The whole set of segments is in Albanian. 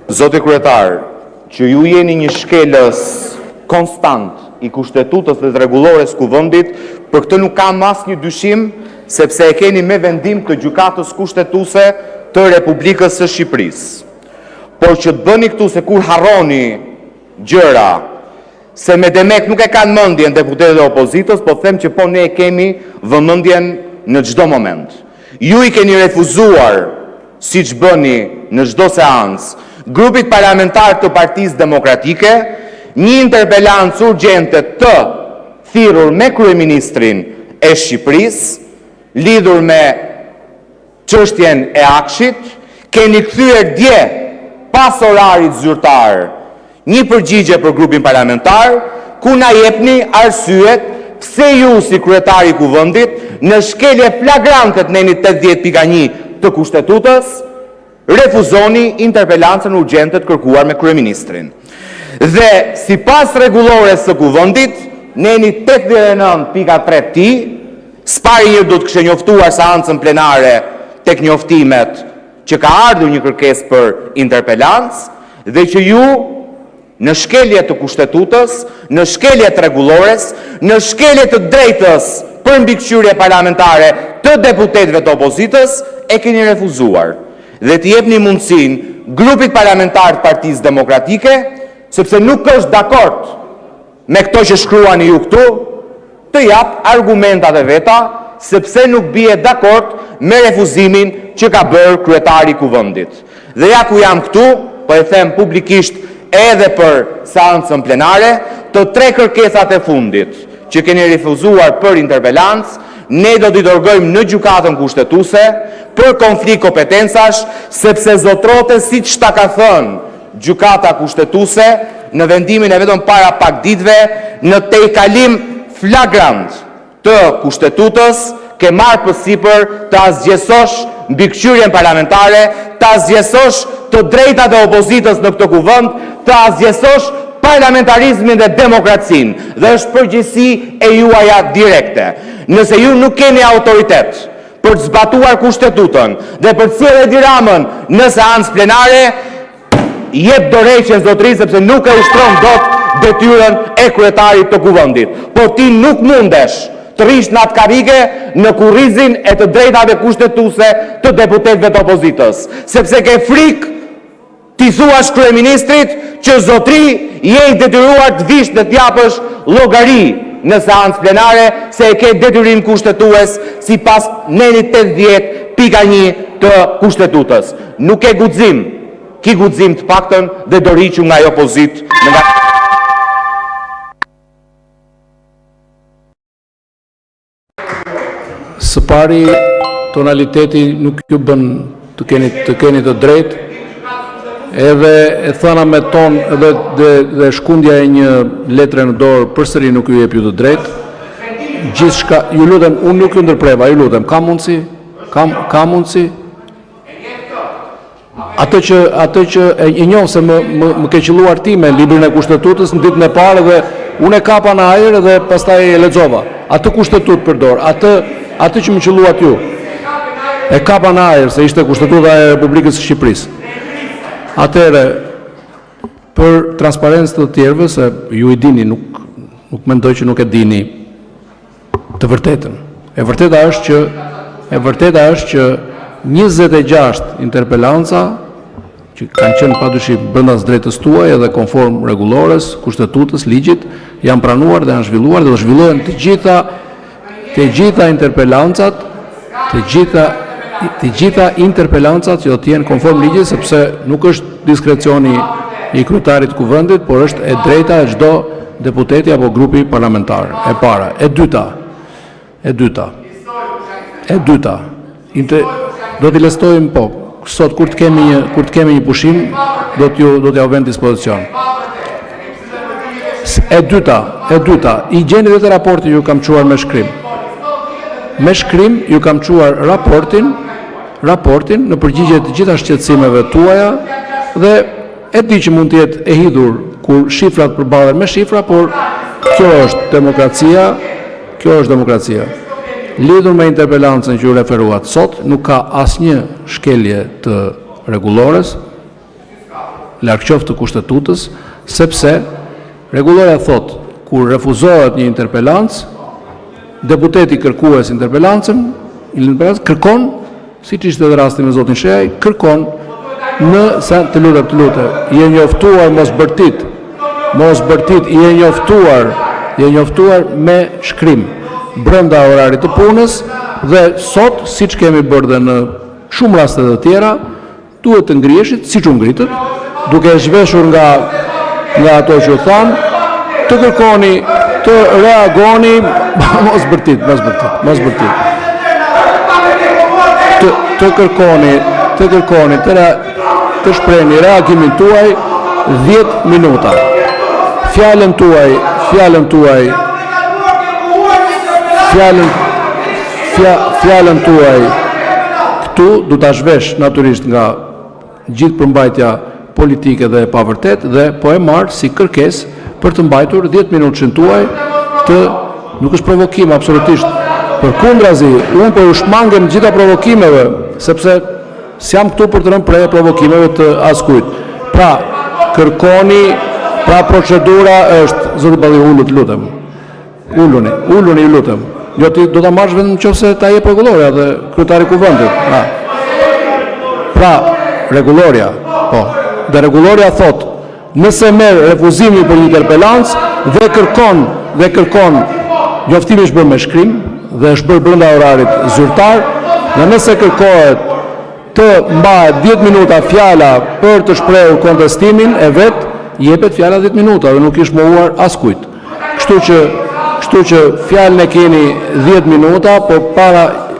Zoti kryetar, që ju jeni një shkelës konstant i kushtetutës dhe të rregullores kuvendit, për këtë nuk kam asnjë dyshim, sepse e keni me vendim të gjykatës kushtetuese të Republikës së Shqipërisë. Por që të bëni këtu se kur harroni gjëra, se me demek nuk e kanë mendjen deputetët e opozitës, po them që po ne e kemi vëmendjen në çdo moment. Ju i keni refuzuar, siç bëni në çdo seancë, grupit parlamentar të Partisë Demokratike, një interpelancë urgjente të thirrur me kryeministrin e Shqipërisë, lidhur me çështjen e Akshit, keni kthyer dje pas orarit zyrtar një përgjigje për grupin parlamentar, ku na jepni arsyet pse ju si kryetari i kuvendit në shkelje flagrante të nenit 80.1 të kushtetutës refuzoni interpelancën urgjente të kërkuar me kryeministrin. Dhe sipas rregullores së kuvendit, neni 89.3 s'pari një do të kishte njoftuar seancën plenare tek njoftimet që ka ardhur një kërkesë për interpelancë dhe që ju në shkelje të kushtetutës, në shkelje të rregullores, në shkelje të drejtës për mbikëqyrje parlamentare të deputetëve të opozitës e keni refuzuar. Dhe të jepni mundësinë grupit parlamentar të Partisë Demokratike, sepse nuk është dakord me këto që shkruani ju këtu, të jap argumentat e veta, sepse nuk bie dakord me refuzimin që ka bërë kryetari i kuvendit. Dhe ja ku jam këtu, po e them publikisht edhe për seancën plenare, të 3 kërkesat e fundit që keni refuzuar për interpelancë, ne do t'i dërgojmë në gjykatën kushtetuese për konflikt kompetencash, sepse zotrote siç ta ka thënë gjykata kushtetuese në vendimin e vetëm para pak ditëve, në tejkalim flagrant të kushtetutës, ke marrë përsipër të asgjësosh mbikëqyrjen parlamentare, të asgjësosh të drejtat e opozitës në këtë kuvend, të asgjësosh parlamentarizmin dhe demokracinë, dhe është përgjegjësi e juaja direkte. Nëse ju nuk keni autoritet për të zbatuar kushtetutën dhe për të sjellë Edi Ramën në seancë plenare, jep dorëheqjen zotëri, sepse nuk e ushtron dot detyrën e kryetarit të kuvendit. Por ti nuk mundesh të rish në atë karige në kurrizin e të drejtave kushtetuese të deputetëve të opozitës, sepse ke frikë ti thuash kryeministrit që zotëri je i detyruar të vish dhe t'japësh llogari në seancë plenare se e ke detyrim kushtetues sipas nenit 80.1 të kushtetutës. Nuk ke guxim, ki guxim të paktën dhe do riqu nga ajo pozitë në Së pari, tonaliteti nuk ju bën të keni të drejtë, edhe e thëna me ton dhe shkundja e një letre në dorë përsëri nuk ju jep ju të drejtë. Gjithçka, ju lutem, unë nuk ju ndërpreva, ju lutem, ka mundësi? Ka mundësi? Atë që e njoh se më ke qelluar ti me librin e kushtetutës në ditën e parë dhe unë e kapa në ajër dhe pastaj e lexova. Atë kushtetutë përdor, atë që më qelluat ju. E kapa në ajër se ishte kushtetuta e Republikës së Shqipërisë. Atëre, për transparencë të tjerëve, se ju i dini, nuk mendoj që nuk e dini të vërtetën. E vërteta është që 26 interpelanca, që kanë qenë padyshim brenda drejtës tuaj edhe konform rregullores, kushtetutës, ligjit, janë pranuar dhe janë zhvilluar dhe do zhvillohen të gjitha interpelancat, të gjitha interpelancat që do të jenë konform ligjit, sepse nuk është diskrecioni i kryetarit të kuvendit, por është e drejta e çdo deputeti apo grupi parlamentar. E para, e dyta. Do t'i lestojmë po. Sot kur të kemi një pushim, do t'ja u vend dispozicion. E dyta, i gjeni vetë raportin ju kam çuar me shkrim. Me shkrim ju kam çuar raportin në përgjigje të gjitha shqetësimeve tuaja dhe e di që mund të jetë e hidhur kur shifrat përballen me shifra, por kjo është demokracia. Lidhur me interpelancën që ju referuat sot, nuk ka asnjë shkelje të rregullores, larg qoftë të kushtetutës, sepse rregulloria thot kur refuzohet një interpelancë, deputeti kërkues interpelancën kërkon, siç ishte edhe rasti me zotin Sheaj, kërkon të lutem, je njoftuar mos bërtit, je njoftuar me shkrim brenda orarit të punës dhe sot, siç kemi bërë dhe në shumë raste të tjera, duhet të ngriheshit, siç u ngritët, duke zhveshur nga ato që u thanë, të kërkoni, të reagoni, mos bërtit. Të kërkoni, të shprehni reagimin tuaj 10 minuta. Fjalën tuaj këtu du ta zhvesh natyrisht nga gjithë përmbajtja politike dhe e pavërtet dhe po e marr si kërkesë për të mbajtur 10 minutëshin tuaj nuk është provokim absolutisht. Përkundrazi, unë po u shmangem gjitha provokimeve, sepse s'jam këtu për të rënë prej provokimeve të askujt. Pra, kërkoni, procedura është, zoti Balliu, ullut, lutem. Ulluni, ju lutem. Jo ti do ta marrësh vetëm nëse ta jep rregulloria dhe kryetari i kuvendit. Pra, rregulloria, po. Dhe rregulloria thotë, nëse merr refuzimi për një interpelancë dhe kërkon njoftimi është bërë me shkrim dhe është bërë brenda orarit zyrtar, dhe nëse kërkohet të mbahet 10 minuta fjala për të shprehur kontestimin e vet, jepet fjala 10 minuta dhe nuk ish mohuar askujt. Kështu që fjalën e keni 10 minuta, por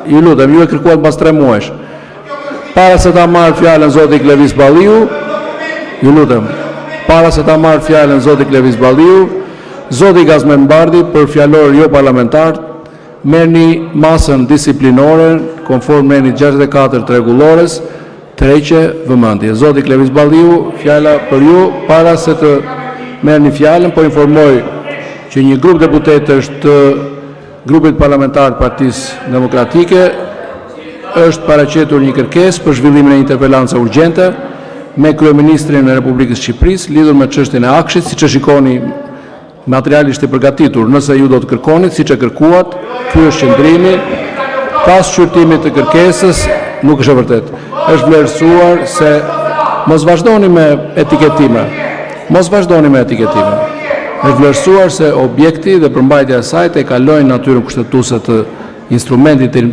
ju lutem, ju e kërkuat pas 3 muajsh. Para se ta marr fjalën zoti Klevis Balliu, ju lutem, para se ta marr fjalën zoti Klevis Balliu, zoti Gazmend Bardi për fjalor jo parlamentar, merrni masën disiplinore konform merrni 64 të rregullores, treqe vëmendje. Zoti Klevis Balliu, fjala për ju, para se të merrni fjalën, po informoj që një grup deputetësh të grupit parlamentar të Partisë Demokratike është paraqetur një kërkesë për zhvillimin e interpelancës urgjente me kryeministrin e Republikës Shqipërisë lidhur me çështjen e Akshit, siç e shikoni materialisht i përgatitur, nëse ju do të kërkoni, siç e kërkuat, ky është qëndrimi, pas shqyrtimit të kërkesës, nuk është e vërtet. Është vlerësuar se mos vazhdoni me etiketime. Është vlerësuar se objekti dhe përmbajtja e saj të kalojnë natyrën kushtetuese të instrumentit të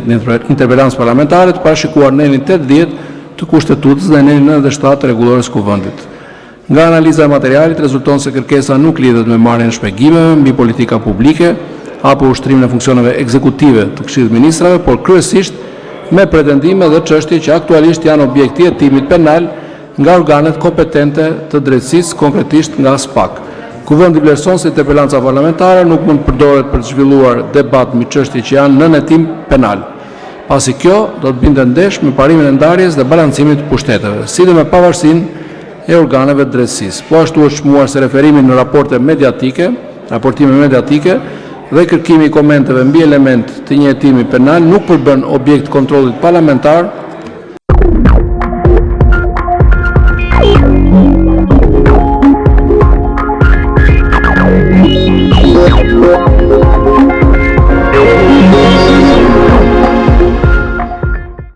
interpelancës parlamentare të parashikuar në enin 80 të kushtetutës dhe në enin 97 të rregullores kuvendit. Nga analiza e materialit rezulton se kërkesa nuk lidhet me marrjen e shpjegimeve mbi politika publike apo ushtrimin e funksioneve ekzekutive të Këshillit të Ministrave, por kryesisht me pretendime dhe çështje që aktualisht janë objekt i hetimit penal nga organet kompetente të drejtësisë, konkretisht nga SPAK. Kuvendi vlerëson se interpelanca parlamentare nuk mund të përdoret për të zhvilluar debat mbi çështje që janë nën hetim penal, pasi kjo do të binte ndesh me parimin e ndarjes dhe balancimit të pushteteve, si dhe me pavarësinë e organeve të drejtësisë. Po ashtu është shmuar se referimi në raportime mediatike dhe kërkimi i komenteve mbi element të një hetimi penal nuk përbën objekt kontrollit parlamentar